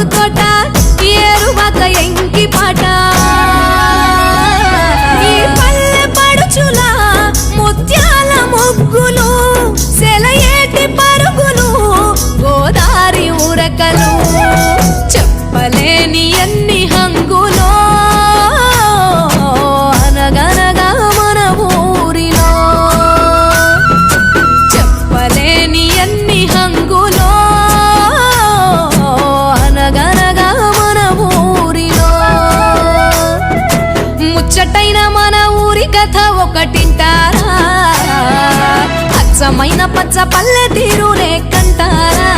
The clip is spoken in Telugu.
మాకు తోట ఏరువాక ఎంకి పాట ఈ పల్లె పడుచుల ముత్యాల ముగ్గులు సెలయేటి పరుగులు గోదారి ఉరకలు చెప్పలేని ఎన్ని హంగులో అనగనగా మన ఊరిలో చెప్పలేని ఎన్ని హంగులో అనగనగా మన ఊరిలో ముచ్చటైన మన ఊరి కథ ఒకటింటారా అచ్చమైన పచ్చ పల్లె తీరులే కంటారా